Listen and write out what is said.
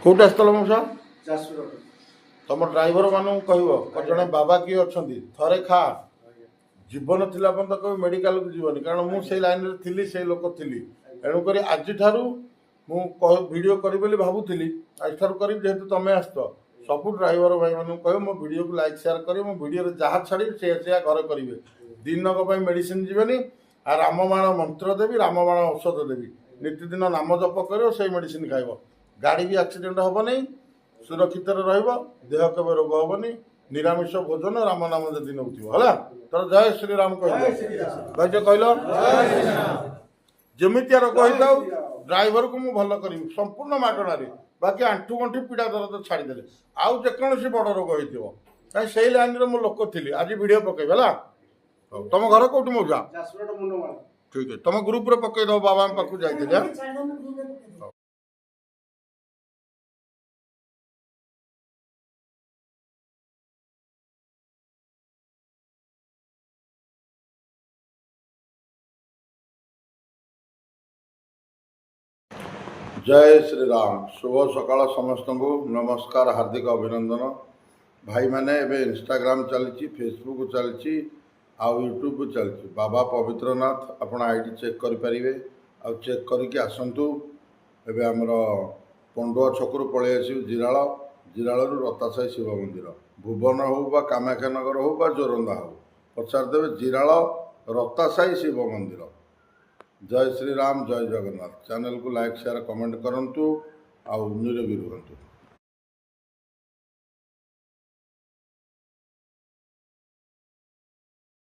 କୋଉଠି ଆସିଥିଲ ମଉସା? ତମ ଡ୍ରାଇଭର ମାନଙ୍କୁ କହିବ ଜଣେ ବାବା କିଏ ଅଛନ୍ତି, ଥରେ ଖା ଜୀବନ ଥିଲା ପର୍ଯ୍ୟନ୍ତ କହିବ ମେଡ଼ିକାଲକୁ ଯିବନି, କାରଣ ମୁଁ ସେଇ ଲାଇନରେ ଥିଲି, ସେଇ ଲୋକ ଥିଲି। ଏଣୁକରି ଆଜିଠାରୁ ମୁଁ ଭିଡ଼ିଓ କରିବି ବୋଲି ଭାବୁଥିଲି, ଆଜିଠାରୁ କରିବି। ଯେହେତୁ ତମେ ଆସିଛ, ସବୁ ଡ୍ରାଇଭର ଭାଇମାନଙ୍କୁ କହିବ ମୋ ଭିଡ଼ିଓକୁ ଲାଇକ୍ ସେୟାର କରିବ। ମୋ ଭିଡ଼ିଓରେ ଯାହା ଛାଡ଼ିବି ସେଇଆ ଘରେ କରିବେ। ଦିନକ ପାଇଁ ମେଡ଼ିସିନ ଯିବେନି। ଆଉ ରାମବାଣ ମନ୍ତ୍ର ଦେବି, ରାମବାଣ ଔଷଧ ଦେବି। ନିତିଦିନ ନାମ ଜପ କରିବ, ସେଇ ମେଡ଼ିସିନ ଖାଇବ। ଗାଡ଼ି ବି ଆକ୍ସିଡେଣ୍ଟ ହେବନି, ସୁରକ୍ଷିତରେ ରହିବ, ଦେହ କେବେ ରୋଗ ହେବନି। ନିରାମିଷ ଭୋଜନ, ରାମ ନାମ ଯଦି ନେଉଥିବ ହେଲା। ତୋର ଜୟ ଶ୍ରୀରାମ କହିଲ, ଭାଇଜ କହିଲ ଯେମିତିଆ ରୋଗ ହେଇଥାଉ ଡ୍ରାଇଭରକୁ ମୁଁ ଭଲ କରିବି ସମ୍ପୂର୍ଣ୍ଣ ମାଗଣାରେ। ବାକି ଆଣ୍ଠୁ ଗଣ୍ଠି ପୀଡ଼ା ଦରଦ ଛାଡ଼ିଦେଲେ ଆଉ ଯେକୌଣସି ବଡ଼ ରୋଗ ହେଇଥିବ, କାହିଁ ସେଇ ଲାଇନରେ ମୁଁ ଲୋକ ଥିଲି। ଆଜି ଭିଡ଼ିଓ ପକେଇବି ହେଲା। ହଉ, ତମ ଘର କୋଉଠି ମଉଜା? ଠିକ ଅଛି, ତମ ଗ୍ରୁପରେ ପକେଇଦବ, ବାବାଙ୍କ ପାଖକୁ ଯାଇଥିଲି। जय श्री राम। शुभ सकाळ समस्तंकु नमस्कार, हार्दिक अभिनंदन। भाई मैंने एबे इंस्टाग्राम चलती, फेसबुक चलती, आउ यूट्यूब चलती। बाबा पवित्रनाथ आपण आईडी चेक करें, आउ चेक करके आसतु। एबे आमर पंडुआ छकरू पलि आसू जिराल, जिरालू रतासाई शिव मंदिर, भुवन हो बा कामाख्यानगर हो बा जोरंदा हो, पचारदेवे जिराल रतासाई शिव मंदिर। जय श्री राम, जय जगन्नाथ। चैनल को लाइक शेयर कमेंट करंतु, आउ निरोगी रुहंतु।